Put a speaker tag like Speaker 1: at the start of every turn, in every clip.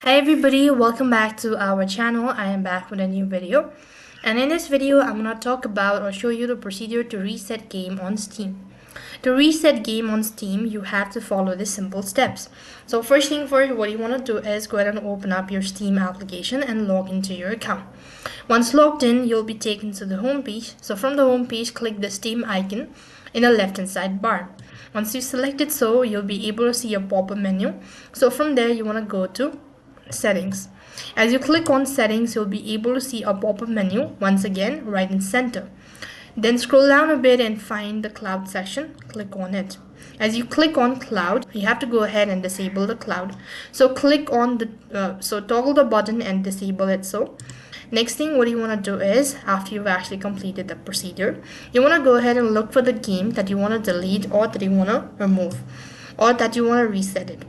Speaker 1: Hi everybody, welcome back to our channel. I am back with a new video, and in this video I'm gonna talk about or show you the procedure to reset game on Steam. To reset game on Steam, you have to follow the simple steps. So first thing first, what you want to do is go ahead and open up your Steam application and log into your account. Once logged in, you'll be taken to the home page. So from the home page, click the Steam icon in the left hand side bar. Once you select it, so you'll be able to see a pop-up menu. So from there, you want to go to settings. As you click on settings, you'll be able to see a pop-up menu once again right in center. Then scroll down a bit and find the cloud section. Click on it. As you click on cloud, you have to go ahead and disable the cloud. So click on the toggle the button and disable it. So next thing, what you want to do is, after you've actually completed the procedure, you want to go ahead and look for the game that you want to delete or that you want to remove or that you want to reset it.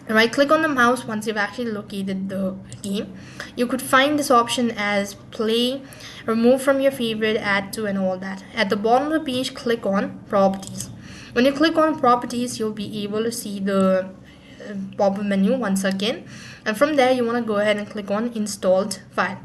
Speaker 1: Right click on the mouse. Once you've actually located the game, you could find this option as play, remove from your favorite, add to, and all that. At the bottom of the page, click on properties. When you click on properties, you'll be able to see the pop-up menu once again, and from there you want to go ahead and click on installed file.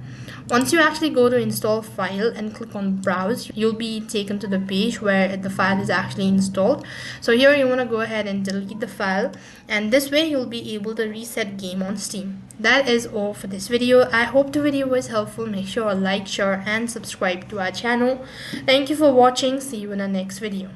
Speaker 1: Once you actually go to install file and click on browse, you'll be taken to the page where the file is actually installed. So here you want to go ahead and delete the file, and this way you'll be able to reset game on Steam. That is all for this video. I hope the video was helpful. Make sure to like, share and subscribe to our channel. Thank you for watching. See you in the next video.